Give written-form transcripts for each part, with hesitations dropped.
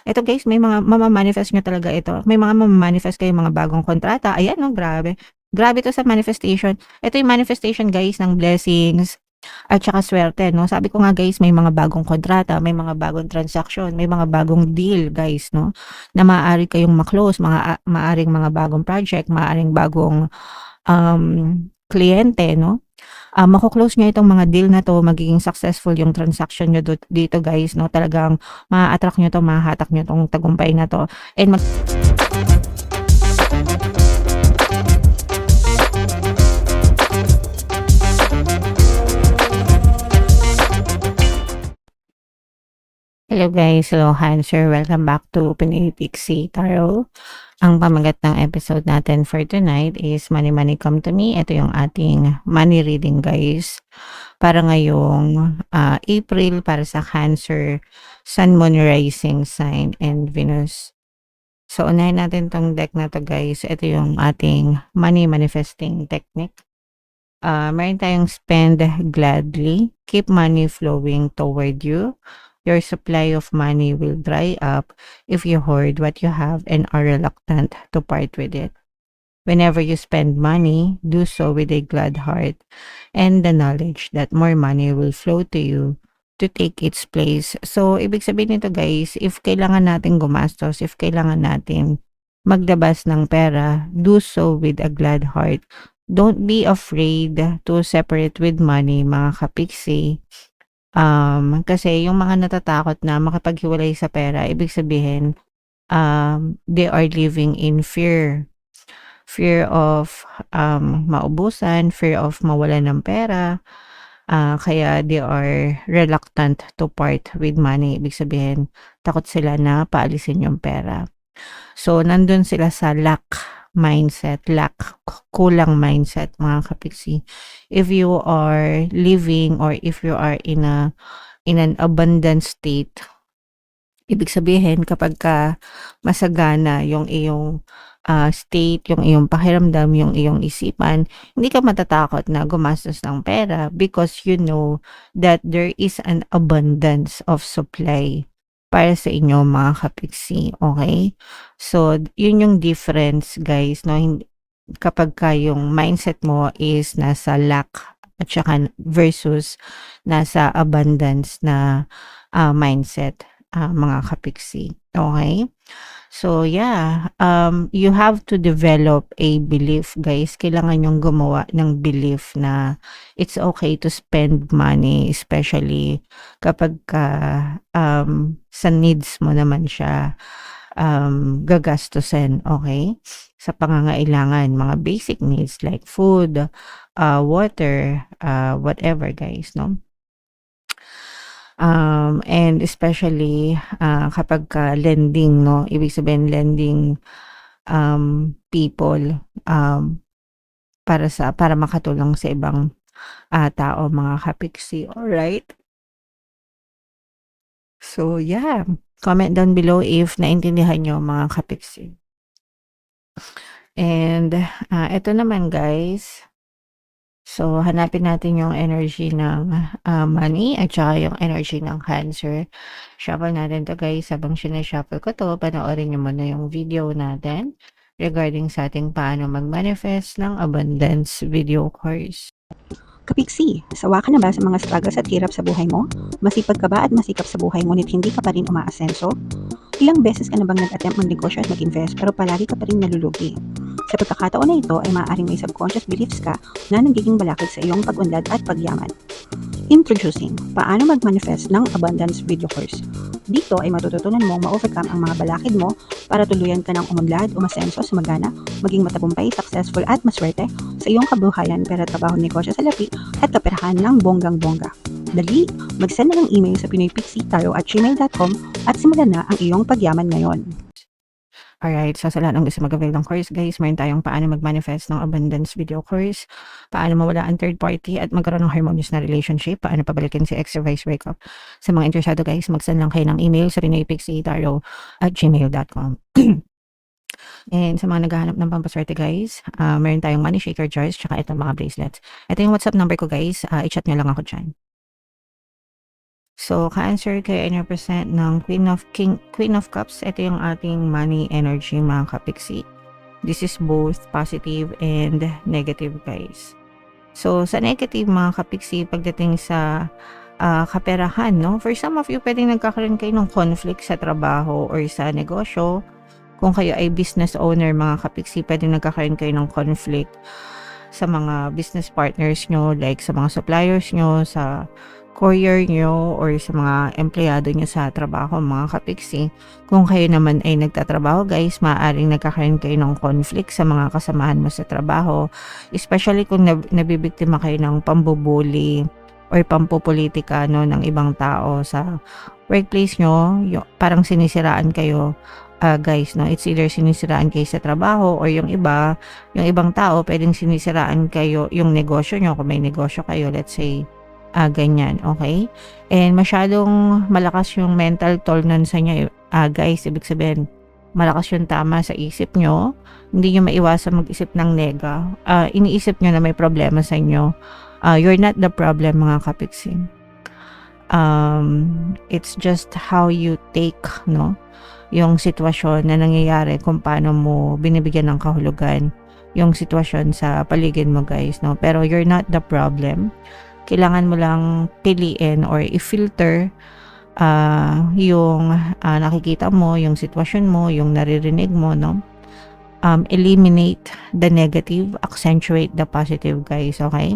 Ito guys, may mga mama-manifest nyo talaga ito. May mga mama-manifest kayo mga bagong kontrata. Ayan, no, grabe. Grabe to sa manifestation. Ito yung manifestation guys ng blessings at saka swerte, no? Sabi ko nga guys, may mga bagong kontrata, may mga bagong transaction, may mga bagong deal guys, no? Na maaari kayong maklose, maaring mga bagong project, maaring bagong kliyente, no? Mako-close niyo itong mga deal na 'to, magiging successful yung transaction niyo dito guys, 'no? Talagang maa-attract niyo 'to, mahahatak niyo 'tong tagumpay na 'to and hello guys, hello Cancer, welcome back to Pinoy Pixie Tarot. Ang pamagat ng episode natin for tonight is Money Money Come to Me. Ito yung ating money reading guys. Para ngayong April para sa Cancer, Sun, Moon, Rising Sign, and Venus. So, unahin natin tong deck na to guys. Ito yung ating money manifesting technique. Meron tayong spend gladly, keep money flowing toward you. Your supply of money will dry up if you hoard what you have and are reluctant to part with it. Whenever you spend money, do so with a glad heart and the knowledge that more money will flow to you to take its place. So, ibig sabihin nito guys, if kailangan natin gumastos, if kailangan natin magdabas ng pera, do so with a glad heart. Don't be afraid to separate with money, mga kapiksi. Kasi yung mga natatakot na makapaghiwalay sa pera, ibig sabihin, they are living in fear. Fear of maubusan, fear of mawalan ng pera, kaya they are reluctant to part with money. Ibig sabihin, takot sila na paalisin yung pera. So, nandun sila sa lack mindset, kulang mindset, mga kapiksi. If you are living or if you are in an abundant state, ibig sabihin kapag ka masagana yung iyong state, yung iyong pakiramdam, yung iyong isipan, hindi ka matatakot na gumastos ng pera because you know that there is an abundance of supply para sa inyo mga kapiksi, okay? So, yun yung difference guys, no? Kapag ka yung mindset mo is nasa lack at saka versus nasa abundance na mindset, mga kapiksi, okay? So, yeah, you have to develop a belief, guys. Kailangan yung gumawa ng belief na it's okay to spend money, especially kapag sa needs mo naman siya gagastusin, okay? Sa pangangailangan, mga basic needs like food, water, whatever, guys, no? And especially kapag lending, no? Ibig sabihin lending people para makatulong sa ibang tao, mga kapiksi. Alright? So, yeah. Comment down below if naintindihan nyo, mga kapiksi. And ito naman guys. So, hanapin natin yung energy ng money at saka yung energy ng Cancer. Shuffle natin to guys. Habang sinashuffle ko to, panoorin nyo muna yung video natin regarding sa ating paano mag-manifest ng abundance video course. Kapiksi, sawa ka na ba sa mga struggles at hirap sa buhay mo? Masipag ka ba at masikap sa buhay ngunit hindi ka pa rin umaasenso? Ilang beses ka na bang nag-attempt mag-negosyo at mag-invest pero palagi ka pa rin nalulugi? Sa pagkakataon na ito ay maaaring may subconscious beliefs ka na nagiging balakid sa iyong pag-unlad at pagyaman. Introducing, paano mag-manifest ng abundance video course. Dito ay matututunan mong ma-overcome ang mga balakid mo para tuluyan ka ng umunlad, umasenso, sumagana, maging matagumpay, successful at maswerte sa iyong kabuhayan, pera, trabaho, negosyo sa lapi at kaperahan ng bonggang-bongga. Dali, mag-send na ng email sa pinoypixie@gmail.com at simulan na ang iyong pagyaman ngayon. Alright, so sa lahat ng gusto mag-avail ng course guys, meron tayong paano mag-manifest ng abundance video course, paano mawala ang third party at magkaroon ng harmonious na relationship, paano pabalikin si ex or vice breakup. Sa mga interesado guys, mag-send lang kayo ng email sa pinoypixie@gmail.com. And sa mga naghahanap ng pampaswerte guys, meron tayong money shaker jars, tsaka itong mga bracelets. Ito yung WhatsApp number ko guys, i-chat nyo lang ako dyan. So, ka-answer kayo in represent ng Queen of Cups. Ito yung ating money energy, mga kapiksi. This is both positive and negative, guys. So, sa negative, mga kapiksi, pagdating sa kaperahan, no? For some of you, pwedeng nagkakaroon kayo ng conflict sa trabaho or sa negosyo. Kung kayo ay business owner, mga kapiksi, pwedeng nagkakaroon kayo ng conflict sa mga business partners nyo, like sa mga suppliers nyo, sa courier nyo, or sa mga empleyado nyo sa trabaho, mga kapiksi. Kung kayo naman ay nagtatrabaho, guys, maaaring nagkakaroon kayo ng conflict sa mga kasamahan mo sa trabaho, especially kung nabibiktima kayo ng pambubuli or pampopolitika, no, ng ibang tao sa workplace nyo. Parang sinisiraan kayo, guys, no? It's either sinisiraan kayo sa trabaho, or yung ibang tao, pwedeng sinisiraan kayo yung negosyo nyo, kung may negosyo kayo, let's say, ganyan, okay? And masyadong malakas yung mental toll nun sa inyo, guys. Ibig sabihin, malakas yung tama sa isip nyo. Hindi nyo maiwasan mag-isip ng nega. Iniisip nyo na may problema sa inyo. You're not the problem, mga kapiksi. It's just how you take, no, yung sitwasyon na nangyayari, kung paano mo binibigyan ng kahulugan yung sitwasyon sa paligid mo, guys, no? Pero you're not the problem. Kailangan mo lang piliin or i-filter yung nakikita mo, yung sitwasyon mo, yung naririnig mo, no? Eliminate the negative, accentuate the positive, guys, okay?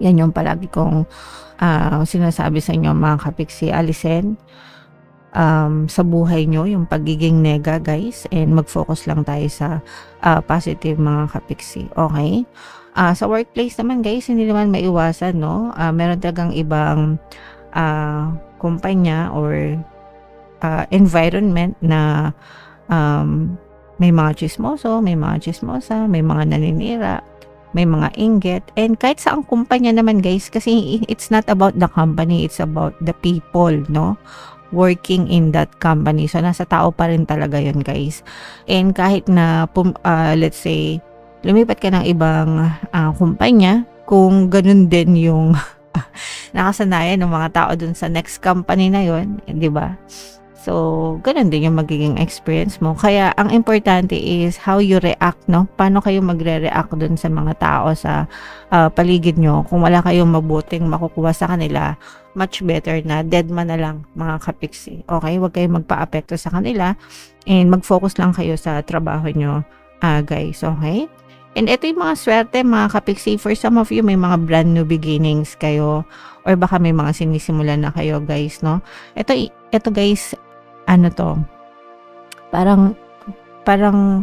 Yan yung palagi kong sinasabi sa inyo, mga kapiksi. Alisin sa buhay nyo yung pagiging nega, guys, and mag-focus lang tayo sa positive, mga kapiksi, okay? Sa workplace naman, guys, hindi naman maiwasan, no? Meron talagang ibang kumpanya or environment na may mga chismoso, may mga chismosa, may mga naninira, may mga inggit. And kahit saang kumpanya naman, guys, kasi it's not about the company, it's about the people, no, working in that company. So, nasa tao pa rin talaga yun, guys. And kahit na let's say lumipat ka ng ibang kumpanya, kung ganun din yung nakasanayan ng mga tao dun sa next company na yun, di ba? So, ganun din yung magiging experience mo. Kaya, ang importante is how you react, no? Paano kayo magre-react dun sa mga tao sa paligid nyo. Kung wala kayong mabuting makukuha sa kanila, much better na dead man na lang, mga kapiksi. Okay? Huwag kayong magpa-apekto sa kanila and mag-focus lang kayo sa trabaho nyo, guys. Okay? And ito yung mga swerte, mga kapiksi. For some of you, may mga brand new beginnings kayo, or baka may mga sinisimulan na kayo, guys, no? Ito guys, ano to? Parang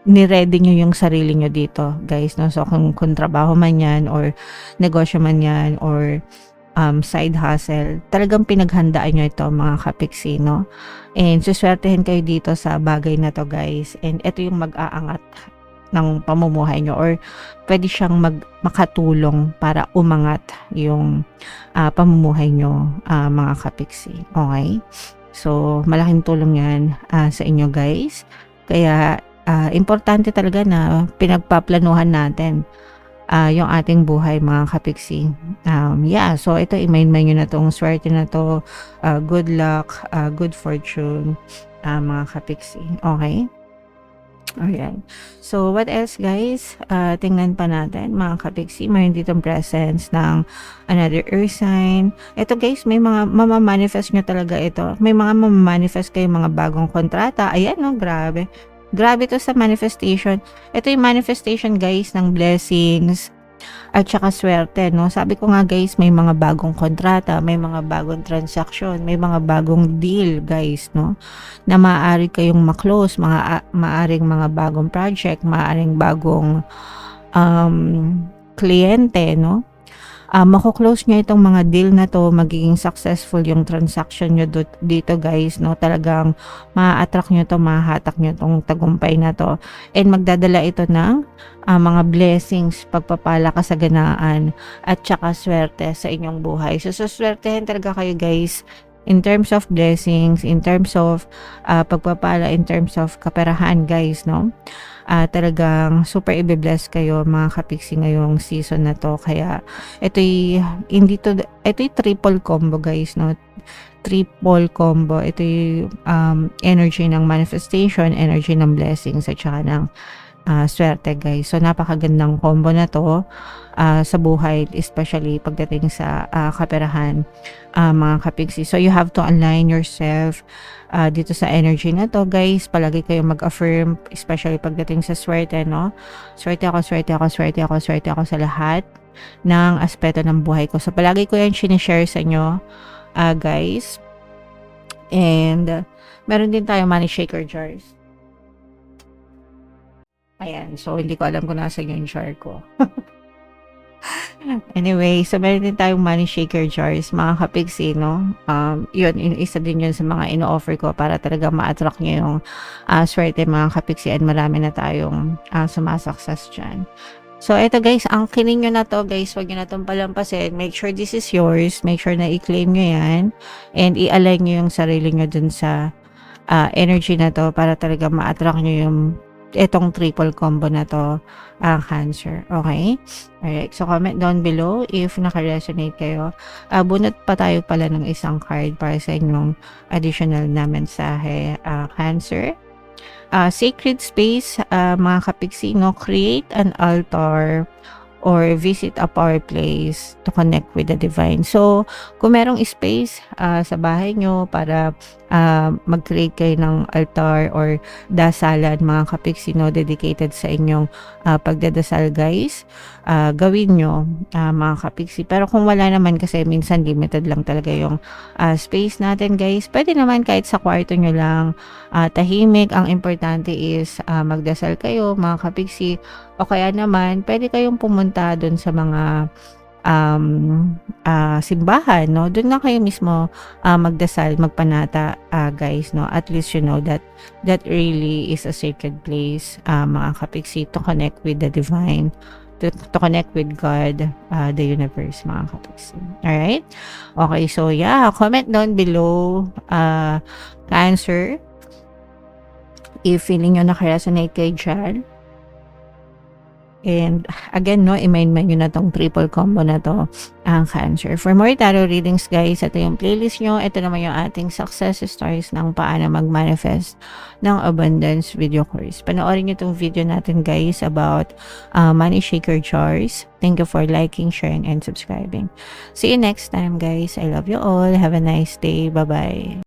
ni-ready nyo yung sarili nyo dito, guys, no? So, kung trabaho man yan, or negosyo man yan, or side hustle, talagang pinaghandaan nyo ito, mga kapiksi, no? And suswertehin kayo dito sa bagay na to, guys. And ito yung mag-aangat ng pamumuhay nyo, or pwede siyang makatulong para umangat yung pamumuhay nyo, mga kapiksi. Okay? So, malaking tulong yan sa inyo, guys. Kaya, importante talaga na pinagpaplanuhan natin yung ating buhay, mga kapiksi. Yeah, so ito, i-main nyo na tong swerte na to. Good luck, good fortune, mga kapiksi. Okay? Alright. So, what else, guys? Tingnan pa natin, mga kapiksi. Mayroon ditong presence ng another earth sign. Ito, guys, may mga mamamanifest nyo talaga ito. May mga mamamanifest kayo mga bagong kontrata. Ayan, no? Grabe. Grabe to sa manifestation. Ito yung manifestation, guys, ng blessings at saka swerte, no? Sabi ko nga, guys, may mga bagong kontrata, may mga bagong transaction, may mga bagong deal, guys, no? Na maaari kayong maklose, maaring mga bagong project, maaring bagong kliyente, no? Mako-close nyo itong mga deal na to, magiging successful yung transaction nyo dito, guys, no? Talagang ma-attract nyo to, mahahatak nyo tong tagumpay na to, and magdadala ito ng mga blessings, pagpapala, kasaganaan, at saka swerte sa inyong buhay. So, suswertehin talaga kayo, guys, in terms of blessings, in terms of pagpapala, in terms of kaperahan guys, no? Talagang super ibe-bless kayo mga kapiksi ngayong season na to. Kaya ito'y triple combo guys, no? Triple combo. Ito'y energy ng manifestation, energy ng blessings, at saka ng swerte guys. So napakagandang combo na to sa buhay, especially pagdating sa kaperahan mga kapiksi. So you have to align yourself dito sa energy na to guys. Palagi kayong mag-affirm, especially pagdating sa swerte, no? Swerte ako, swerte ako, swerte ako, swerte ako sa lahat ng aspeto ng buhay ko. So palagi ko yan sinishare sa inyo guys. And meron din tayo money shaker jars. Ayan, so hindi ko alam kung nasa yung jar ko. Anyway, so meron din tayong money shaker jars, mga kapiksi, no? Yun, isa din yun sa mga ino-offer ko para talaga ma-attract nyo yung swerte mga kapiksi, and marami na tayong sumasakses dyan. So, ito guys, ang kinin nyo na to guys, wag nyo na itong palampasin. Make sure this is yours. Make sure na i-claim nyo yan. And i-align nyo yung sarili nyo dun sa energy na to para talaga ma-attract nyo yung itong triple combo na to, ang Cancer. Okay? Alright. So, comment down below if naka-resonate kayo. Bunot pa tayo pala ng isang card para sa inyong additional na mensahe, Cancer. Sacred space, mga kapiksi, no? Create an altar or visit a power place to connect with the divine. So, kung merong space sa bahay nyo para mag-create kayo ng altar or dasalan, mga kapiksi, no, dedicated sa inyong pagdadasal guys, gawin nyo mga kapiksi. Pero kung wala naman, kasi minsan limited lang talaga yung space natin guys, pwede naman kahit sa kwarto nyo lang, tahimik. Ang importante is magdasal kayo mga kapiksi, o kaya naman pwede kayong pumunta dun sa mga simbahan, no? Doon na kayo mismo magdasal, magpanata guys, no? At least you know that really is a sacred place, mga kapiksi, to connect with the divine, to connect with God, the universe, mga kapiksi. Alright? Okay, so yeah, comment down below, Cancer, if feeling nyo nakaresonate kayo dyan. And again, no, i-mind nyo na tong triple combo na to, ang Cancer. For more tarot readings guys, ito yung playlist nyo. Ito naman yung ating success stories ng paano mag-manifest ng abundance video course. Panoorin nyo tong video natin guys about money shaker jars. Thank you for liking, sharing, and subscribing. See you next time guys. I love you all. Have a nice day. Bye-bye.